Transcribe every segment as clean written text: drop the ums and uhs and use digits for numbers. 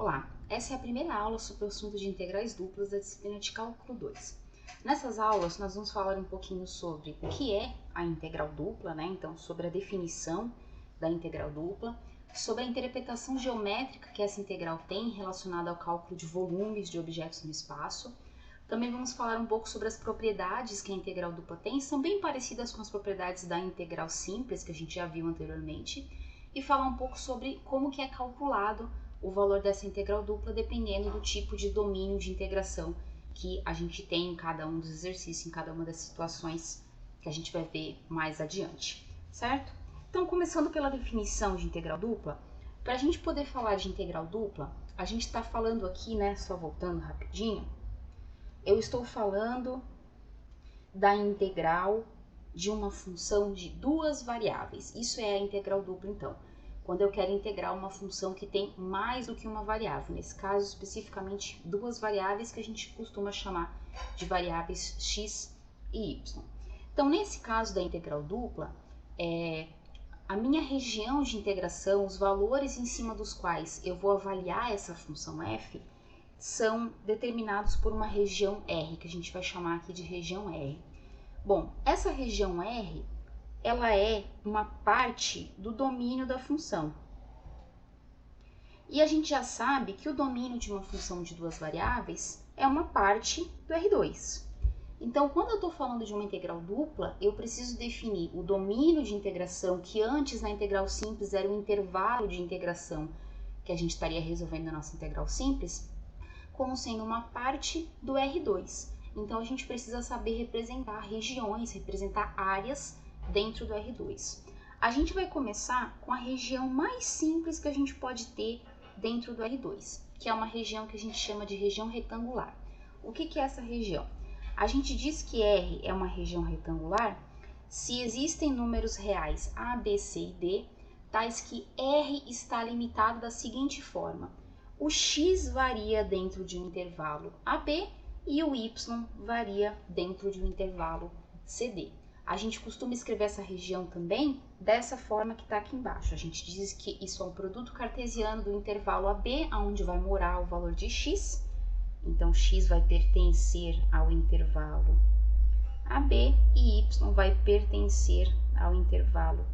Olá, essa é a primeira aula sobre o assunto de integrais duplas da disciplina de Cálculo 2. Nessas aulas, nós vamos falar um pouquinho sobre o que é a integral dupla, Então, sobre a definição da integral dupla, sobre a interpretação geométrica que essa integral tem relacionada ao cálculo de volumes de objetos no espaço. Também vamos falar um pouco sobre as propriedades que a integral dupla tem, são bem parecidas com as propriedades da integral simples, que a gente já viu anteriormente, e falar um pouco sobre como que é calculado o valor dessa integral dupla, dependendo do tipo de domínio de integração que a gente tem em cada um dos exercícios, em cada uma das situações que a gente vai ver mais adiante, certo? Então, começando pela definição de integral dupla, para a gente poder falar de integral dupla, a gente está falando aqui, só voltando rapidinho, eu estou falando da integral de uma função de duas variáveis. Isso é a integral dupla, então. Quando eu quero integrar uma função que tem mais do que uma variável, nesse caso especificamente duas variáveis que a gente costuma chamar de variáveis x e y. Então, nesse caso da integral dupla, a minha região de integração, os valores em cima dos quais eu vou avaliar essa função f, são determinados por uma região R, que a gente vai chamar aqui de região R. Bom, essa região R, ela é uma parte do domínio da função. E a gente já sabe que o domínio de uma função de duas variáveis é uma parte do R2. Então, quando eu estou falando de uma integral dupla, eu preciso definir o domínio de integração, que antes na integral simples era o intervalo de integração que a gente estaria resolvendo na nossa integral simples, como sendo uma parte do R2. Então, a gente precisa saber representar regiões, representar áreas dentro do R2. A gente vai começar com a região mais simples que a gente pode ter dentro do R2, que é uma região que a gente chama de região retangular. O que é essa região? A gente diz que R é uma região retangular se existem números reais A, B, C e D, tais que R está limitado da seguinte forma: o x varia dentro de um intervalo AB e o y varia dentro de um intervalo CD. A gente costuma escrever essa região também dessa forma que está aqui embaixo. A gente diz que isso é um produto cartesiano do intervalo AB, onde vai morar o valor de x. Então, x vai pertencer ao intervalo AB e y vai pertencer ao intervalo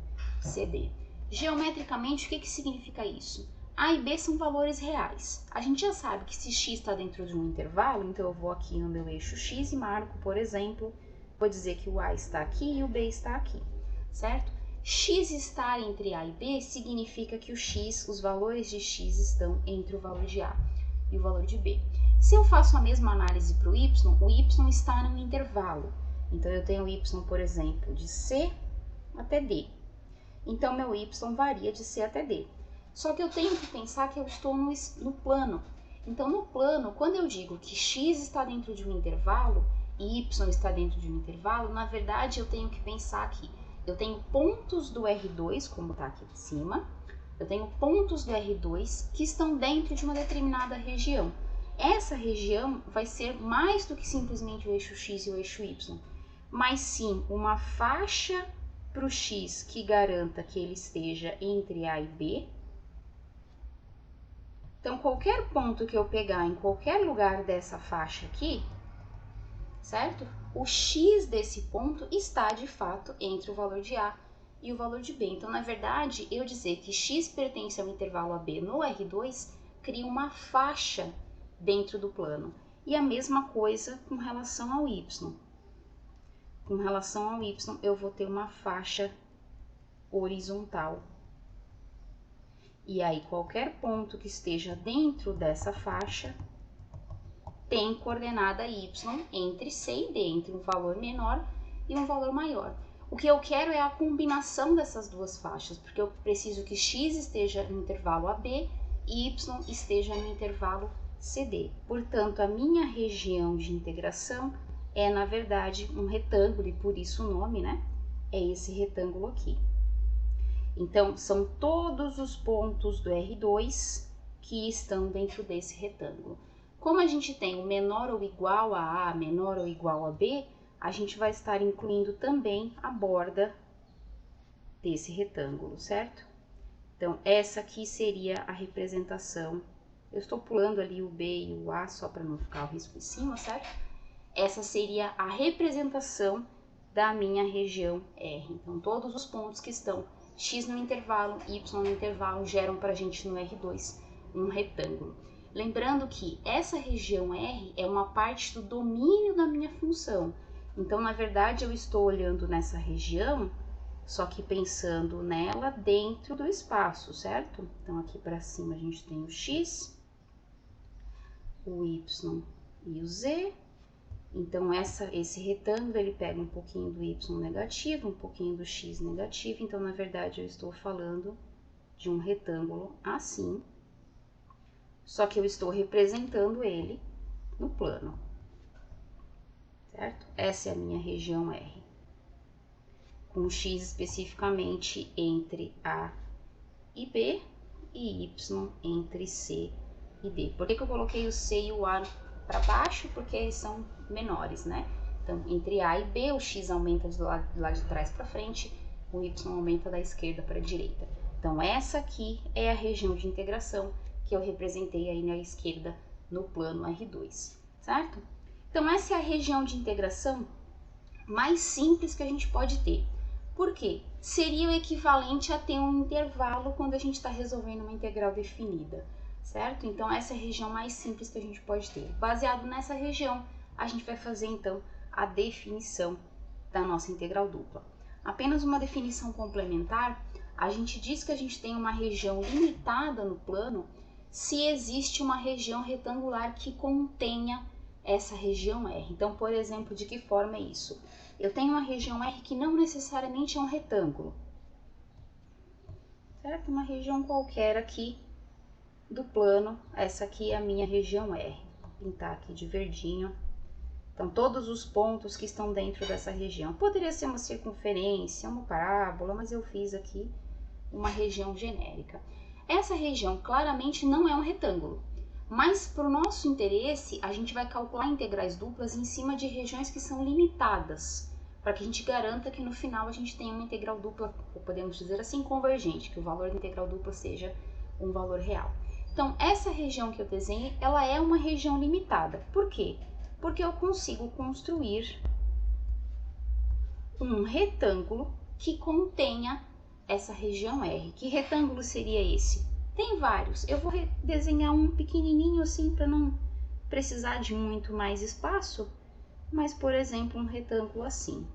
CD. Geometricamente, o que significa isso? A e B são valores reais. A gente já sabe que se x está dentro de um intervalo, então eu vou aqui no meu eixo x e marco, por exemplo, vou dizer que o A está aqui e o B está aqui, certo? X estar entre A e B significa que o x, os valores de x estão entre o valor de A e o valor de B. Se eu faço a mesma análise para o y está num intervalo. Então, eu tenho y, por exemplo, de C até D. Então, meu y varia de C até D. Só que eu tenho que pensar que eu estou no plano. Então, no plano, quando eu digo que x está dentro de um intervalo e y está dentro de um intervalo, na verdade, eu tenho que pensar que eu tenho pontos do R2, como está aqui em cima, eu tenho pontos do R2 que estão dentro de uma determinada região. Essa região vai ser mais do que simplesmente o eixo x e o eixo y, mas sim uma faixa para o x que garanta que ele esteja entre A e B. Então, qualquer ponto que eu pegar em qualquer lugar dessa faixa aqui, certo? O x desse ponto está, de fato, entre o valor de A e o valor de B. Então, na verdade, eu dizer que x pertence ao intervalo AB no R2 cria uma faixa dentro do plano. E a mesma coisa com relação ao y. Com relação ao y, eu vou ter uma faixa horizontal. E aí, qualquer ponto que esteja dentro dessa faixa tem coordenada y entre C e D, entre um valor menor e um valor maior. O que eu quero é a combinação dessas duas faixas, porque eu preciso que x esteja no intervalo AB e y esteja no intervalo CD. Portanto, a minha região de integração é, na verdade, um retângulo, e por isso o nome, é esse retângulo aqui. Então, são todos os pontos do R2 que estão dentro desse retângulo. Como a gente tem o menor ou igual a A, menor ou igual a B, a gente vai estar incluindo também a borda desse retângulo, certo? Então, essa aqui seria a representação Eu estou pulando ali o B e o A só para não ficar o risco em cima, certo? Essa seria a representação da minha região R. Então, todos os pontos que estão X no intervalo, Y no intervalo, geram para a gente no R2 um retângulo. Lembrando que essa região R é uma parte do domínio da minha função. Então, na verdade, eu estou olhando nessa região, só que pensando nela dentro do espaço, certo? Então, aqui para cima a gente tem o X, o Y e o Z. Então, esse retângulo, ele pega um pouquinho do Y negativo, um pouquinho do X negativo. Então, na verdade, eu estou falando de um retângulo assim, só que eu estou representando ele no plano, certo? Essa é a minha região R, com X especificamente entre A e B e Y entre C e D. Por que eu coloquei o C e o A para baixo? Porque eles são menores, né? Então, entre A e B, o X aumenta do lado de trás para frente, o Y aumenta da esquerda para a direita. Então, essa aqui é a região de integração que eu representei aí na esquerda no plano R2, certo? Então, essa é a região de integração mais simples que a gente pode ter. Por quê? Seria o equivalente a ter um intervalo quando a gente está resolvendo uma integral definida, certo? Então, essa é a região mais simples que a gente pode ter. Baseado nessa região, a gente vai fazer, então, a definição da nossa integral dupla. Apenas uma definição complementar, a gente diz que a gente tem uma região limitada no plano se existe uma região retangular que contenha essa região R. Então, por exemplo, de que forma é isso? Eu tenho uma região R que não necessariamente é um retângulo, certo? Uma região qualquer aqui do plano, essa aqui é a minha região R. Vou pintar aqui de verdinho. Então, todos os pontos que estão dentro dessa região. Poderia ser uma circunferência, uma parábola, mas eu fiz aqui uma região genérica. Essa região claramente não é um retângulo, mas para o nosso interesse, a gente vai calcular integrais duplas em cima de regiões que são limitadas, para que a gente garanta que no final a gente tenha uma integral dupla, ou podemos dizer assim, convergente, que o valor da integral dupla seja um valor real. Então, essa região que eu desenhei, ela é uma região limitada. Por quê? Porque eu consigo construir um retângulo que contenha essa região R. Que retângulo seria esse? Tem vários. Eu vou desenhar um pequenininho assim para não precisar de muito mais espaço, mas, por exemplo, um retângulo assim,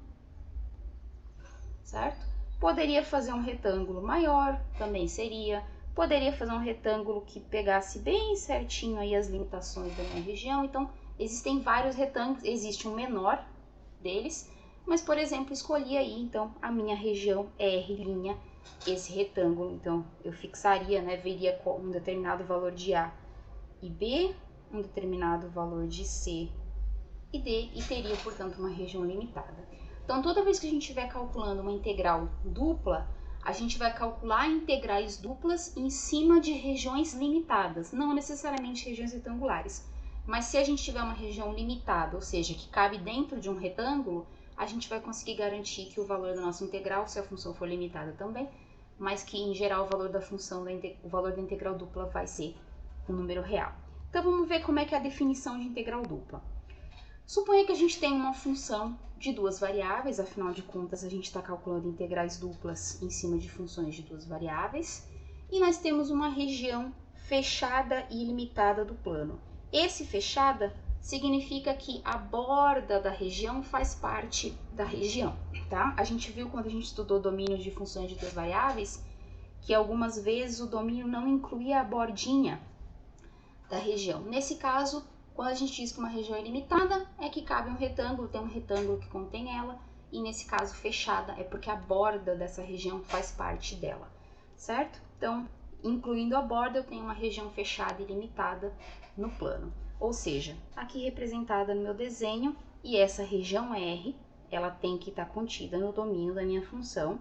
certo? Poderia fazer um retângulo maior, também seria. Poderia fazer um retângulo que pegasse bem certinho aí as limitações da minha região. Então, existem vários retângulos, existe um menor deles, mas, por exemplo, escolhi aí, então, a minha região R', esse retângulo. Então, eu fixaria, né, veria um determinado valor de A e B, um determinado valor de C e D, e teria, portanto, uma região limitada. Então, toda vez que a gente estiver calculando uma integral dupla, a gente vai calcular integrais duplas em cima de regiões limitadas, não necessariamente regiões retangulares. Mas se a gente tiver uma região limitada, ou seja, que cabe dentro de um retângulo, a gente vai conseguir garantir que o valor da nossa integral, se a função for limitada também, mas que em geral o valor da função, o valor da integral dupla vai ser um número real. Então vamos ver como é que é a definição de integral dupla. Suponha que a gente tem uma função de duas variáveis, afinal de contas a gente está calculando integrais duplas em cima de funções de duas variáveis, e nós temos uma região fechada e ilimitada do plano. Esse fechada significa que a borda da região faz parte da região, tá? A gente viu quando a gente estudou domínios de funções de duas variáveis, que algumas vezes o domínio não incluía a bordinha da região. Nesse caso, quando a gente diz que uma região é limitada, é que cabe um retângulo, tem um retângulo que contém ela, e nesse caso fechada é porque a borda dessa região faz parte dela, certo? Então, incluindo a borda, eu tenho uma região fechada e limitada no plano. Ou seja, aqui representada no meu desenho, e essa região R, ela tem que estar contida no domínio da minha função,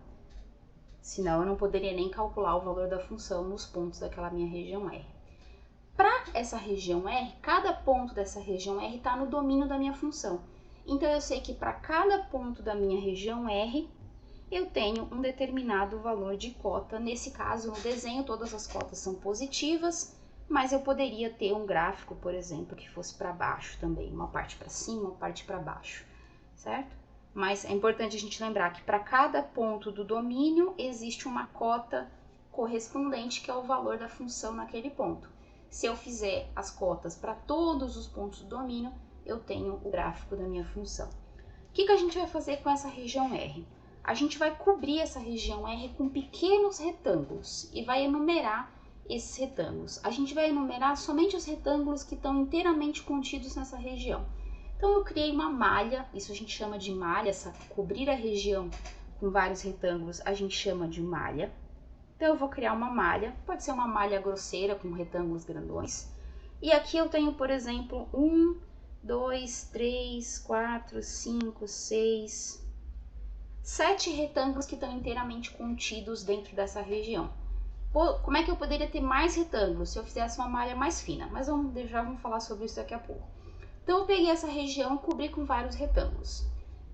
senão eu não poderia nem calcular o valor da função nos pontos daquela minha região R. Para essa região R, cada ponto dessa região R está no domínio da minha função. Então, eu sei que para cada ponto da minha região R, eu tenho um determinado valor de cota. Nesse caso, no desenho, todas as cotas são positivas, mas eu poderia ter um gráfico, por exemplo, que fosse para baixo também, uma parte para cima, uma parte para baixo, certo? Mas é importante a gente lembrar que para cada ponto do domínio existe uma cota correspondente, que é o valor da função naquele ponto. Se eu fizer as cotas para todos os pontos do domínio, eu tenho o gráfico da minha função. O que a gente vai fazer com essa região R? A gente vai cobrir essa região R com pequenos retângulos e vai enumerar esses retângulos. A gente vai enumerar somente os retângulos que estão inteiramente contidos nessa região. Então eu criei uma malha, isso a gente chama de malha, essa cobrir a região com vários retângulos a gente chama de malha. Então eu vou criar uma malha, pode ser uma malha grosseira com retângulos grandões. E aqui eu tenho, por exemplo, 1, 2, 3, 4, 5, 6, 7 retângulos que estão inteiramente contidos dentro dessa região. Como é que eu poderia ter mais retângulos se eu fizesse uma malha mais fina? Mas já vamos falar sobre isso daqui a pouco. Então eu peguei essa região e cobri com vários retângulos.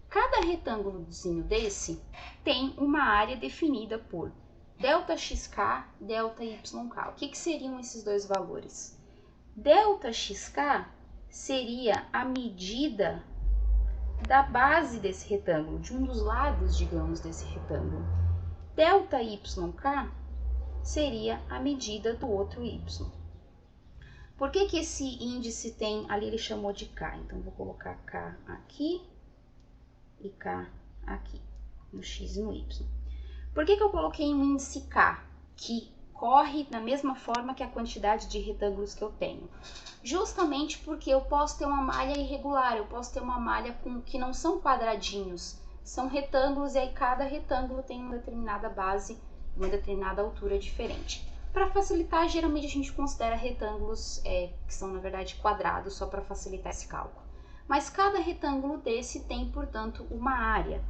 Cada retângulozinho desse tem uma área definida por ΔXK, ΔYK. O que seriam esses dois valores? ΔXK seria a medida da base desse retângulo, de um dos lados, digamos, desse retângulo. ΔYK seria a medida do outro y. Por que esse índice tem, ali ele chamou de K, então vou colocar K aqui e K aqui, no X e no Y. Por que eu coloquei um índice K, que corre da mesma forma que a quantidade de retângulos que eu tenho? Justamente porque eu posso ter uma malha irregular, eu posso ter uma malha que não são quadradinhos, são retângulos, e aí cada retângulo tem uma determinada base, uma determinada altura diferente. Para facilitar, geralmente a gente considera retângulos que são na verdade quadrados, só para facilitar esse cálculo. Mas cada retângulo desse tem, portanto, uma área.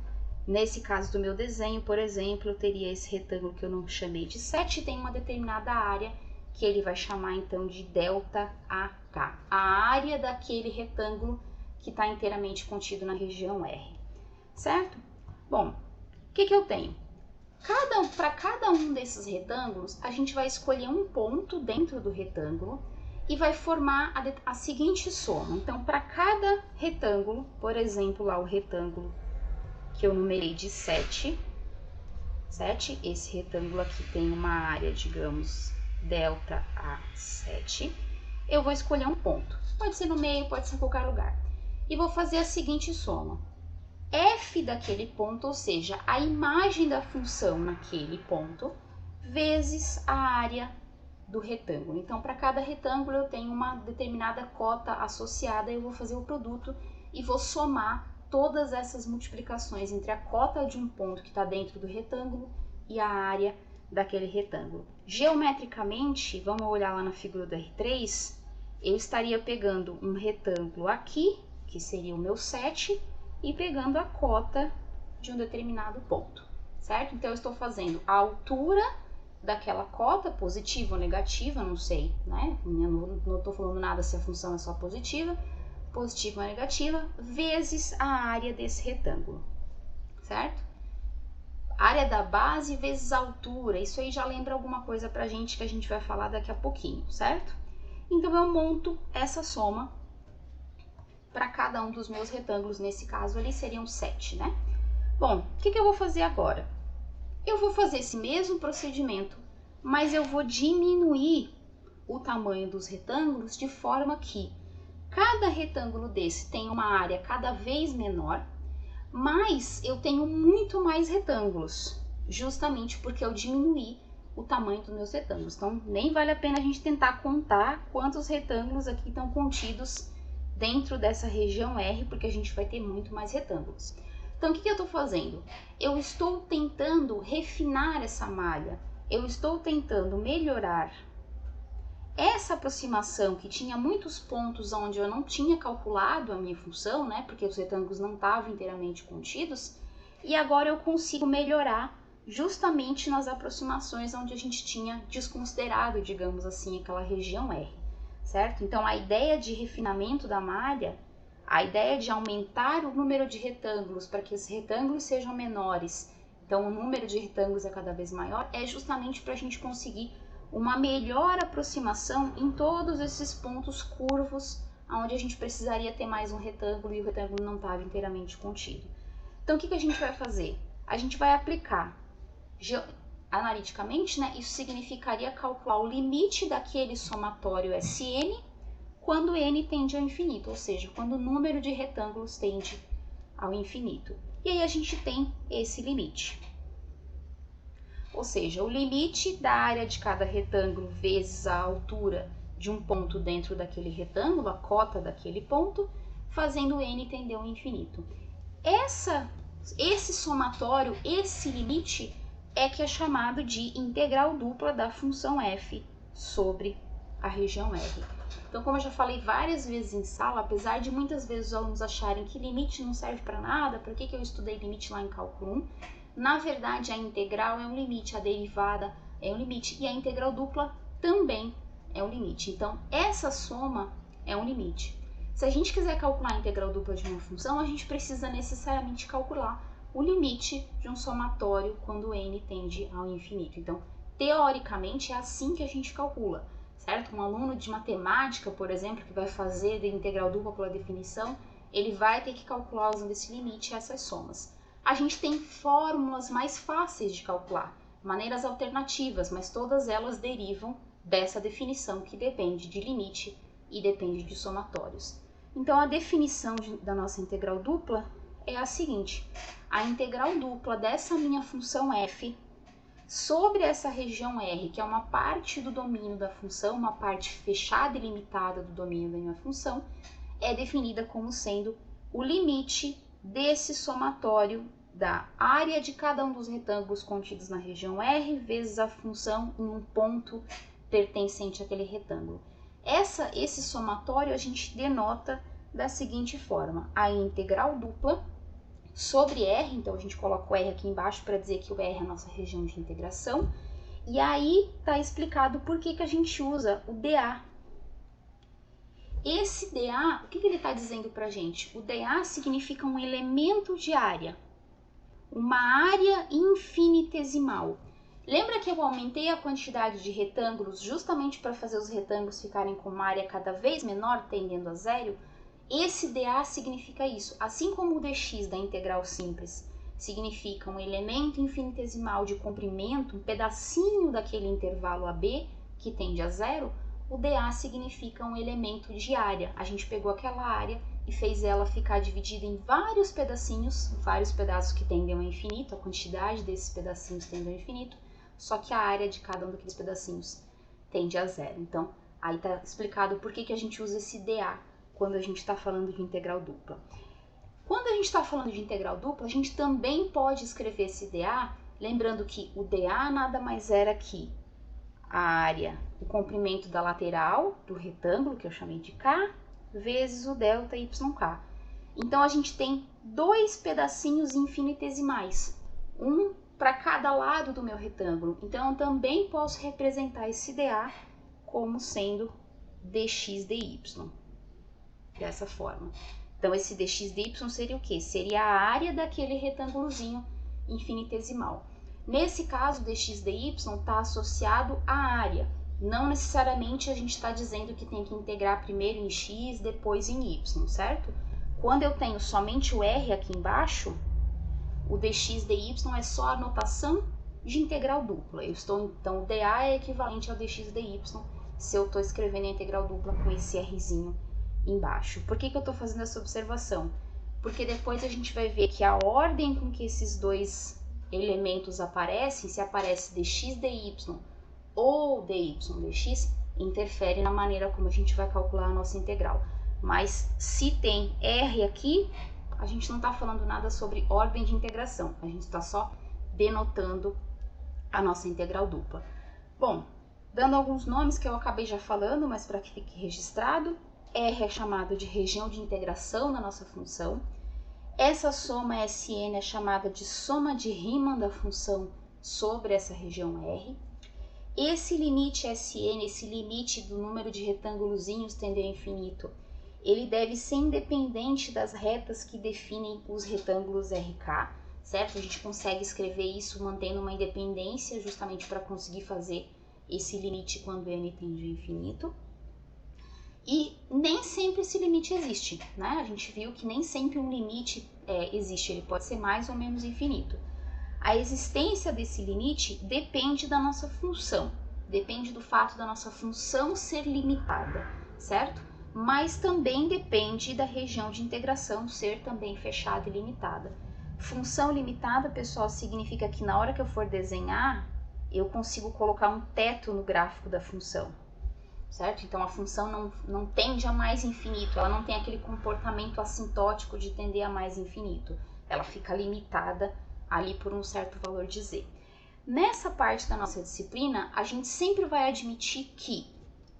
Nesse caso do meu desenho, por exemplo, eu teria esse retângulo que eu não chamei de 7, tem uma determinada área que ele vai chamar então de ΔAK, a área daquele retângulo que está inteiramente contido na região R, certo? Bom, o que eu tenho? Para cada um desses retângulos, a gente vai escolher um ponto dentro do retângulo e vai formar a seguinte soma. Então, para cada retângulo, por exemplo, lá o retângulo que eu numerei de 7, esse retângulo aqui tem uma área, digamos, ΔA7, eu vou escolher um ponto. Pode ser no meio, pode ser em qualquer lugar. E vou fazer a seguinte soma. F daquele ponto, ou seja, a imagem da função naquele ponto, vezes a área do retângulo. Então, para cada retângulo eu tenho uma determinada cota associada, eu vou fazer o produto e vou somar todas essas multiplicações entre a cota de um ponto que está dentro do retângulo e a área daquele retângulo. Geometricamente, vamos olhar lá na figura do R3, eu estaria pegando um retângulo aqui, que seria o meu 7, e pegando a cota de um determinado ponto, certo? Então, eu estou fazendo a altura daquela cota, positiva ou negativa, não sei, né? Não estou falando nada se a função é só positiva ou negativa, vezes a área desse retângulo, certo? Área da base vezes a altura, isso aí já lembra alguma coisa pra gente que a gente vai falar daqui a pouquinho, certo? Então, eu monto essa soma para cada um dos meus retângulos, nesse caso ali seriam 7, né? Bom, o que eu vou fazer agora? Eu vou fazer esse mesmo procedimento, mas eu vou diminuir o tamanho dos retângulos de forma que cada retângulo desse tem uma área cada vez menor, mas eu tenho muito mais retângulos, justamente porque eu diminuí o tamanho dos meus retângulos. Então, nem vale a pena a gente tentar contar quantos retângulos aqui estão contidos dentro dessa região R, porque a gente vai ter muito mais retângulos. Então, o que eu estou fazendo? Eu estou tentando refinar essa malha, eu estou tentando melhorar essa aproximação que tinha muitos pontos onde eu não tinha calculado a minha função, né, porque os retângulos não estavam inteiramente contidos, e agora eu consigo melhorar justamente nas aproximações onde a gente tinha desconsiderado, digamos assim, aquela região R. Certo? Então, a ideia de refinamento da malha, a ideia de aumentar o número de retângulos para que esses retângulos sejam menores, então o número de retângulos é cada vez maior, é justamente para a gente conseguir uma melhor aproximação em todos esses pontos curvos, onde a gente precisaria ter mais um retângulo e o retângulo não estava inteiramente contido. Então, o que a gente vai fazer? A gente vai aplicar analiticamente, né? Isso significaria calcular o limite daquele somatório Sn quando n tende ao infinito, ou seja, quando o número de retângulos tende ao infinito. E aí a gente tem esse limite. Ou seja, o limite da área de cada retângulo vezes a altura de um ponto dentro daquele retângulo, a cota daquele ponto, fazendo n tender ao infinito. Esse somatório, esse limite, é que é chamado de integral dupla da função f sobre a região R. Então, como eu já falei várias vezes em sala, apesar de muitas vezes os alunos acharem que limite não serve para nada, por que eu estudei limite lá em cálculo 1? Na verdade, a integral é um limite, a derivada é um limite e a integral dupla também é um limite. Então, essa soma é um limite. Se a gente quiser calcular a integral dupla de uma função, a gente precisa necessariamente calcular o limite de um somatório quando n tende ao infinito. Então, teoricamente, é assim que a gente calcula, certo? Um aluno de matemática, por exemplo, que vai fazer de integral dupla pela definição, ele vai ter que calcular usando esse limite essas somas. A gente tem fórmulas mais fáceis de calcular, maneiras alternativas, mas todas elas derivam dessa definição que depende de limite e depende de somatórios. Então, a definição da nossa integral dupla é a seguinte: a integral dupla dessa minha função f sobre essa região R, que é uma parte do domínio da função, uma parte fechada e limitada do domínio da minha função, é definida como sendo o limite desse somatório da área de cada um dos retângulos contidos na região R vezes a função em um ponto pertencente àquele retângulo. Esse somatório a gente denota da seguinte forma: a integral dupla sobre R, então a gente coloca o R aqui embaixo para dizer que o R é a nossa região de integração, e aí está explicado por que a gente usa o dA. Esse dA, o que ele está dizendo para a gente? O dA significa um elemento de área, uma área infinitesimal. Lembra que eu aumentei a quantidade de retângulos justamente para fazer os retângulos ficarem com uma área cada vez menor, tendendo a zero? Esse dA significa isso, assim como o dx da integral simples significa um elemento infinitesimal de comprimento, um pedacinho daquele intervalo AB que tende a zero, o dA significa um elemento de área. A gente pegou aquela área e fez ela ficar dividida em vários pedacinhos, vários pedaços que tendem ao infinito, a quantidade desses pedacinhos tende ao infinito, só que a área de cada um daqueles pedacinhos tende a zero. Então, aí está explicado por que a gente usa esse dA quando a gente está falando de integral dupla. Quando a gente está falando de integral dupla, a gente também pode escrever esse dA, lembrando que o dA nada mais era que a área, o comprimento da lateral do retângulo, que eu chamei de K, vezes o delta YK. Então, a gente tem dois pedacinhos infinitesimais, um para cada lado do meu retângulo. Então, eu também posso representar esse dA como sendo dx dy, dessa forma. Então, esse dx dy seria o quê? Seria a área daquele retângulozinho infinitesimal. Nesse caso, dx dy está associado à área. Não necessariamente a gente está dizendo que tem que integrar primeiro em x, depois em y, certo? Quando eu tenho somente o r aqui embaixo, o dx dy é só a notação de integral dupla. Então, o dA é equivalente ao dx dy se eu estou escrevendo a integral dupla com esse rzinho embaixo. Por que eu estou fazendo essa observação? Porque depois a gente vai ver que a ordem com que esses dois elementos aparecem, se aparece dx dy ou dy dx, interfere na maneira como a gente vai calcular a nossa integral. Mas se tem r aqui, a gente não está falando nada sobre ordem de integração, a gente está só denotando a nossa integral dupla. Bom, dando alguns nomes que eu acabei já falando, mas para que fique registrado, R é chamado de região de integração da nossa função. Essa soma Sn é chamada de soma de Riemann da função sobre essa região R. Esse limite Sn, esse limite do número de retângulozinhos tendendo ao infinito, ele deve ser independente das retas que definem os retângulos RK, certo? A gente consegue escrever isso mantendo uma independência justamente para conseguir fazer esse limite quando n tende ao infinito. E nem sempre esse limite existe, né? A gente viu que nem sempre um limite existe, ele pode ser mais ou menos infinito. A existência desse limite depende da nossa função, depende do fato da nossa função ser limitada, certo? Mas também depende da região de integração ser também fechada e limitada. Função limitada, pessoal, significa que na hora que eu for desenhar, eu consigo colocar um teto no gráfico da função, certo? Então a função não tende a mais infinito, ela não tem aquele comportamento assintótico de tender a mais infinito, ela fica limitada ali por um certo valor de z. Nessa parte da nossa disciplina, a gente sempre vai admitir que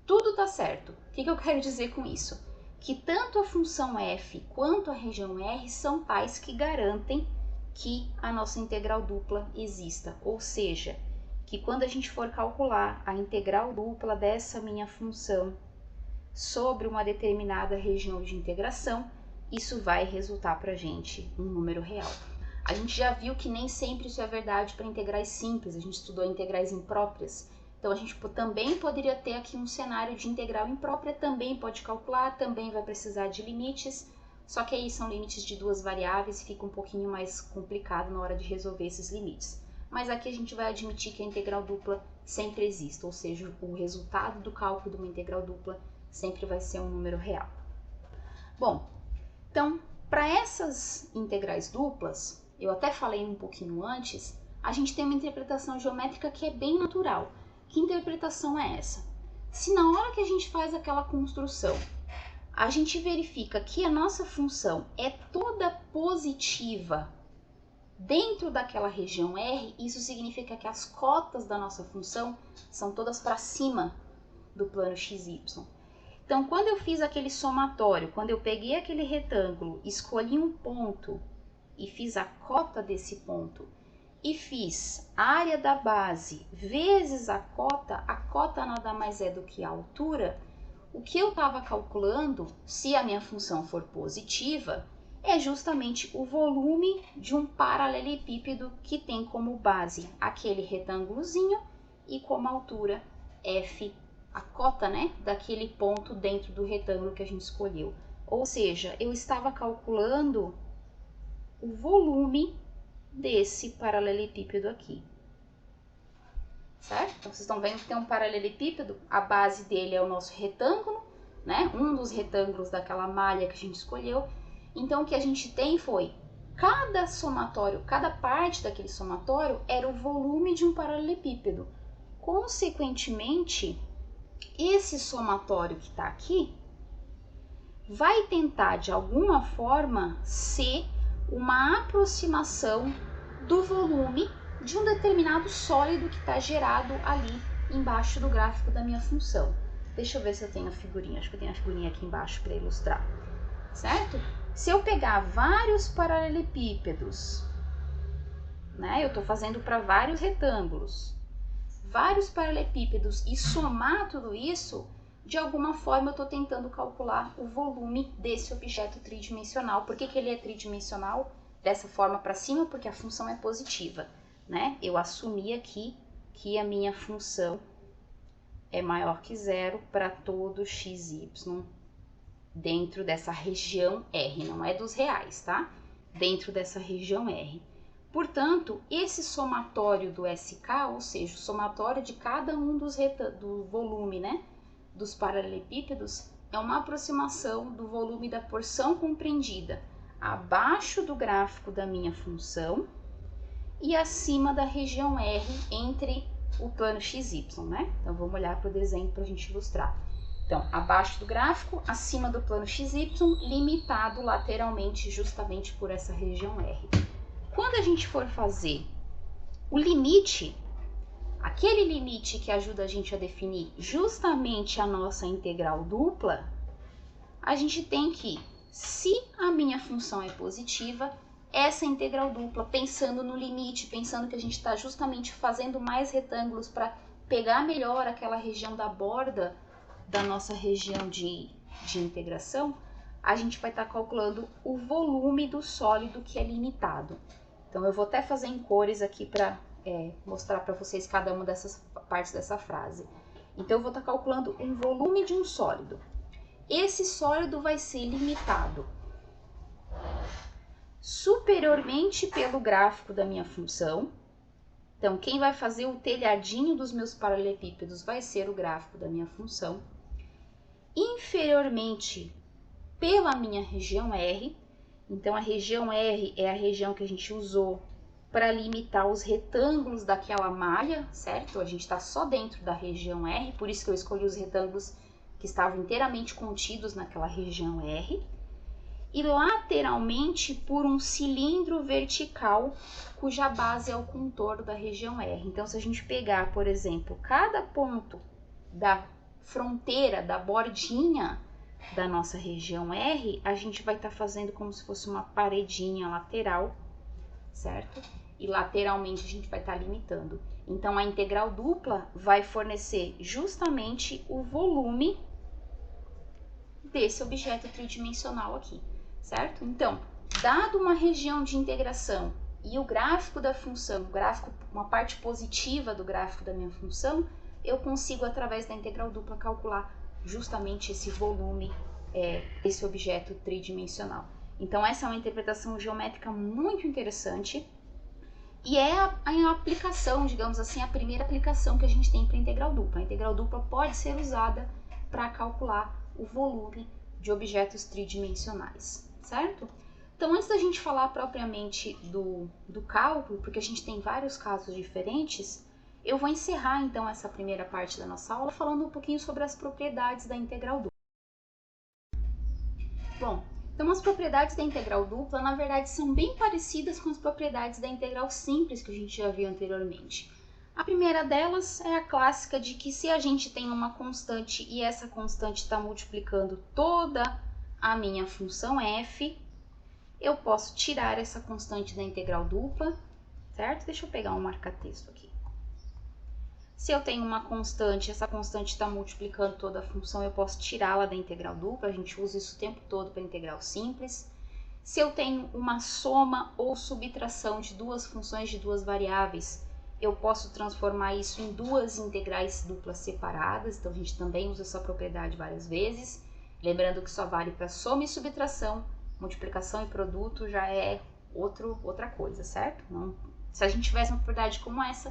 tudo está certo. O que eu quero dizer com isso? Que tanto a função f quanto a região R são tais que garantem que a nossa integral dupla exista, ou seja, que quando a gente for calcular a integral dupla dessa minha função sobre uma determinada região de integração, isso vai resultar para a gente um número real. A gente já viu que nem sempre isso é verdade para integrais simples, a gente estudou integrais impróprias, então a gente também poderia ter aqui um cenário de integral imprópria, também pode calcular, também vai precisar de limites, só que aí são limites de duas variáveis, fica um pouquinho mais complicado na hora de resolver esses limites. Mas aqui a gente vai admitir que a integral dupla sempre existe, ou seja, o resultado do cálculo de uma integral dupla sempre vai ser um número real. Bom, então, para essas integrais duplas, eu até falei um pouquinho antes, a gente tem uma interpretação geométrica que é bem natural. Que interpretação é essa? Se na hora que a gente faz aquela construção, a gente verifica que a nossa função é toda positiva dentro daquela região R, isso significa que as cotas da nossa função são todas para cima do plano XY. Então, quando eu fiz aquele somatório, quando eu peguei aquele retângulo, escolhi um ponto e fiz a cota desse ponto e fiz a área da base vezes a cota nada mais é do que a altura, o que eu estava calculando, se a minha função for positiva, é justamente o volume de um paralelepípedo que tem como base aquele retângulozinho e como altura f, a cota, né, daquele ponto dentro do retângulo que a gente escolheu. Ou seja, eu estava calculando o volume desse paralelepípedo aqui, certo? Então, vocês estão vendo que tem um paralelepípedo, a base dele é o nosso retângulo, né? Um dos retângulos daquela malha que a gente escolheu. Então, o que a gente tem foi, cada somatório, cada parte daquele somatório era o volume de um paralelepípedo. Consequentemente, esse somatório que está aqui vai tentar, de alguma forma, ser uma aproximação do volume de um determinado sólido que está gerado ali embaixo do gráfico da minha função. Deixa eu ver se eu tenho a figurinha, acho que eu tenho a figurinha aqui embaixo para ilustrar, certo? Se eu pegar vários paralelepípedos, né, eu estou fazendo para vários retângulos, vários paralelepípedos e somar tudo isso, de alguma forma eu estou tentando calcular o volume desse objeto tridimensional. Por que ele é tridimensional? Dessa forma para cima, porque a função é positiva, né? Eu assumi aqui que a minha função é maior que zero para todo xy dentro dessa região R, não é dos reais, tá? Dentro dessa região R. Portanto, esse somatório do SK, ou seja, o somatório de cada um do volume, né, dos paralelepípedos, é uma aproximação do volume da porção compreendida abaixo do gráfico da minha função e acima da região R entre o plano XY, né? Então, vamos olhar para o desenho para a gente ilustrar. Então, abaixo do gráfico, acima do plano XY, limitado lateralmente justamente por essa região R. Quando a gente for fazer o limite, aquele limite que ajuda a gente a definir justamente a nossa integral dupla, a gente tem que, se a minha função é positiva, essa integral dupla, pensando no limite, pensando que a gente está justamente fazendo mais retângulos para pegar melhor aquela região da borda da nossa região de integração, a gente vai estar calculando o volume do sólido que é limitado. Então, eu vou até fazer em cores aqui para mostrar para vocês cada uma dessas partes dessa frase. Então, eu vou estar calculando um volume de um sólido. Esse sólido vai ser limitado superiormente pelo gráfico da minha função. Então, quem vai fazer o telhadinho dos meus paralelepípedos vai ser o gráfico da minha função. Inferiormente pela minha região R. Então, a região R é a região que a gente usou para limitar os retângulos daquela malha, certo? A gente está só dentro da região R, por isso que eu escolhi os retângulos que estavam inteiramente contidos naquela região R. E lateralmente por um cilindro vertical, cuja base é o contorno da região R. Então, se a gente pegar, por exemplo, cada ponto da fronteira, da bordinha da nossa região R, a gente vai estar fazendo como se fosse uma paredinha lateral, certo? E lateralmente a gente vai estar limitando. Então, a integral dupla vai fornecer justamente o volume desse objeto tridimensional aqui, certo? Então, dado uma região de integração e o gráfico da função, uma parte positiva do gráfico da minha função, eu consigo, através da integral dupla, calcular justamente esse volume desse objeto tridimensional. Então, essa é uma interpretação geométrica muito interessante e é a aplicação, digamos assim, a primeira aplicação que a gente tem para a integral dupla. A integral dupla pode ser usada para calcular o volume de objetos tridimensionais, certo? Então, antes da gente falar propriamente do cálculo, porque a gente tem vários casos diferentes, eu vou encerrar então essa primeira parte da nossa aula falando um pouquinho sobre as propriedades da integral dupla. Bom, então as propriedades da integral dupla, na verdade, são bem parecidas com as propriedades da integral simples que a gente já viu anteriormente. A primeira delas é a clássica de que se a gente tem uma constante e essa constante está multiplicando toda a minha função f, eu posso tirar essa constante da integral dupla, certo? Deixa eu pegar um marca-texto aqui. Se eu tenho uma constante, essa constante está multiplicando toda a função, eu posso tirá-la da integral dupla, a gente usa isso o tempo todo para integral simples. Se eu tenho uma soma ou subtração de duas funções de duas variáveis, eu posso transformar isso em duas integrais duplas separadas, então a gente também usa essa propriedade várias vezes. Lembrando que só vale para soma e subtração, multiplicação e produto já é outra coisa, certo? Não, se a gente tivesse uma propriedade como essa,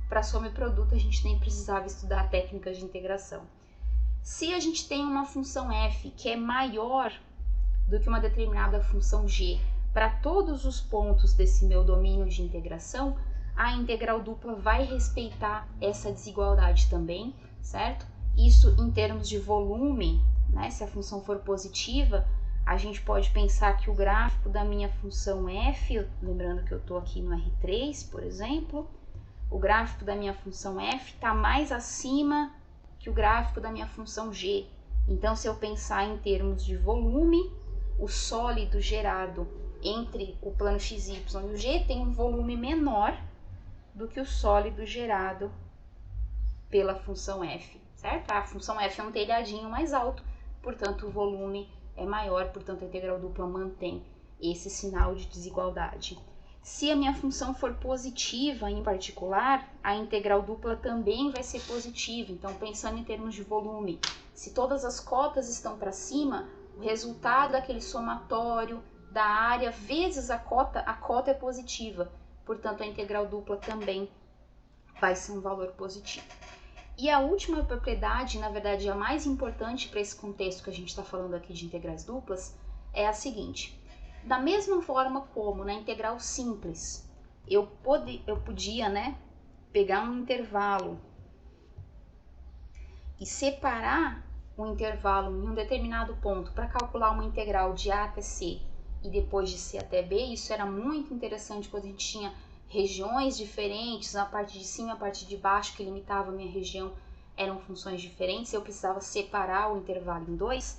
para soma e produto a gente nem precisava estudar técnicas de integração. Se a gente tem uma função f que é maior do que uma determinada função g para todos os pontos desse meu domínio de integração, a integral dupla vai respeitar essa desigualdade também, certo? Isso em termos de volume, né? Se a função for positiva, a gente pode pensar que o gráfico da minha função f, lembrando que eu estou aqui no R3, por exemplo, o gráfico da minha função f está mais acima que o gráfico da minha função g. Então, se eu pensar em termos de volume, o sólido gerado entre o plano xy e o g tem um volume menor do que o sólido gerado pela função f, certo? A função f é um telhadinho mais alto, portanto o volume é maior, portanto a integral dupla mantém esse sinal de desigualdade. Se a minha função for positiva em particular, a integral dupla também vai ser positiva. Então, pensando em termos de volume, se todas as cotas estão para cima, o resultado daquele somatório da área vezes a cota é positiva. Portanto, a integral dupla também vai ser um valor positivo. E a última propriedade, na verdade a mais importante para esse contexto que a gente está falando aqui de integrais duplas, é a seguinte. Da mesma forma como na integral simples, eu podia, né, pegar um intervalo e separar o intervalo em um determinado ponto para calcular uma integral de A até C e depois de C até B. Isso era muito interessante quando a gente tinha regiões diferentes, a parte de cima e a parte de baixo que limitava a minha região eram funções diferentes, eu precisava separar o intervalo em dois.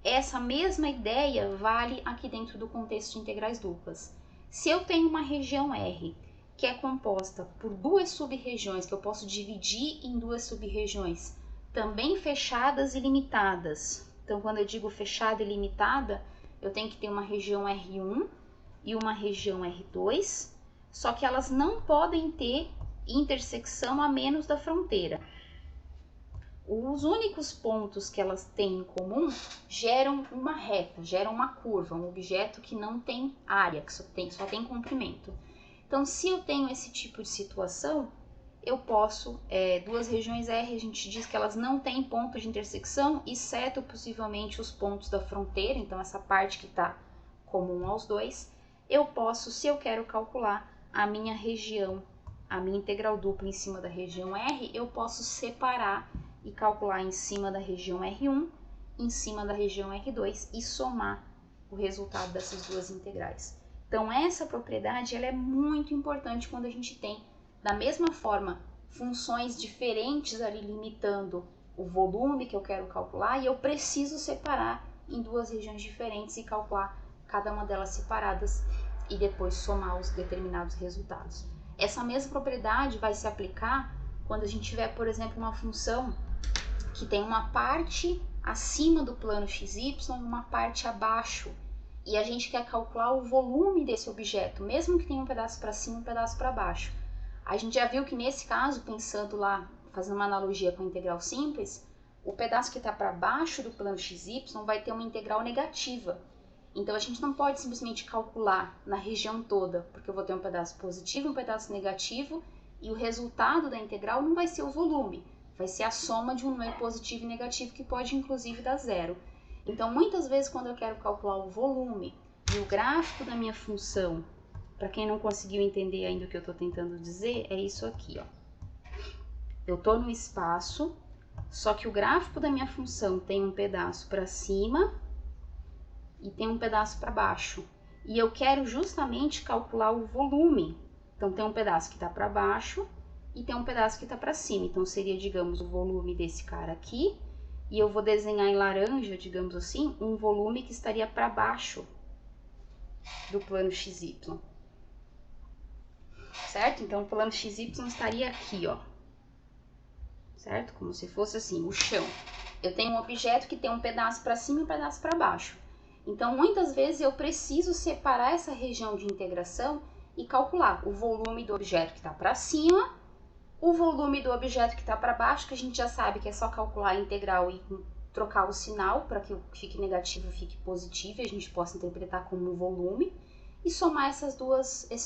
Essa mesma ideia vale aqui dentro do contexto de integrais duplas. Se eu tenho uma região R que é composta por duas sub-regiões, que eu posso dividir em duas sub-regiões, também fechadas e limitadas. Então, quando eu digo fechada e limitada, eu tenho que ter uma região R1 e uma região R2, só que elas não podem ter intersecção a menos da fronteira. Os únicos pontos que elas têm em comum geram uma reta, geram uma curva, um objeto que não tem área, que só tem comprimento. Então, se eu tenho esse tipo de situação, eu posso, duas regiões R, a gente diz que elas não têm ponto de intersecção, exceto possivelmente os pontos da fronteira, então essa parte que está comum aos dois, eu posso, se eu quero calcular a minha região, a minha integral dupla em cima da região R, eu posso separar e calcular em cima da região R1, em cima da região R2 e somar o resultado dessas duas integrais. Então essa propriedade ela é muito importante quando a gente tem, da mesma forma, funções diferentes ali limitando o volume que eu quero calcular e eu preciso separar em duas regiões diferentes e calcular cada uma delas separadas e depois somar os determinados resultados. Essa mesma propriedade vai se aplicar quando a gente tiver, por exemplo, uma função que tem uma parte acima do plano XY e uma parte abaixo, e a gente quer calcular o volume desse objeto, mesmo que tenha um pedaço para cima e um pedaço para baixo. A gente já viu que nesse caso, pensando lá, fazendo uma analogia com a integral simples, o pedaço que está para baixo do plano XY vai ter uma integral negativa. Então a gente não pode simplesmente calcular na região toda, porque eu vou ter um pedaço positivo e um pedaço negativo, e o resultado da integral não vai ser o volume, vai ser a soma de um número positivo e negativo, que pode inclusive dar zero. Então, muitas vezes, quando eu quero calcular o volume e o gráfico da minha função, para quem não conseguiu entender ainda o que eu estou tentando dizer, é isso aqui, ó. Eu estou no espaço, só que o gráfico da minha função tem um pedaço para cima e tem um pedaço para baixo. E eu quero justamente calcular o volume. Então, tem um pedaço que está para baixo e tem um pedaço que está para cima. Então, seria, digamos, o volume desse cara aqui. E eu vou desenhar em laranja, digamos assim, um volume que estaria para baixo do plano XY. Certo? Então, o plano XY estaria aqui, ó. Certo? Como se fosse assim, o chão. Eu tenho um objeto que tem um pedaço para cima e um pedaço para baixo. Então, muitas vezes eu preciso separar essa região de integração e calcular o volume do objeto que está para cima, o volume do objeto que está para baixo, que a gente já sabe que é só calcular a integral e trocar o sinal para que o que fique negativo fique positivo e a gente possa interpretar como volume, e somar esses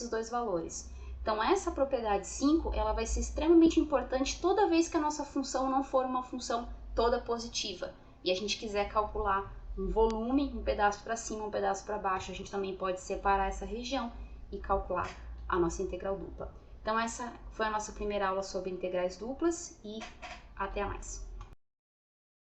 dois valores. Então, essa propriedade 5, ela vai ser extremamente importante toda vez que a nossa função não for uma função toda positiva e a gente quiser calcular um volume, um pedaço para cima, um pedaço para baixo, a gente também pode separar essa região e calcular a nossa integral dupla. Então, essa foi a nossa primeira aula sobre integrais duplas e até mais.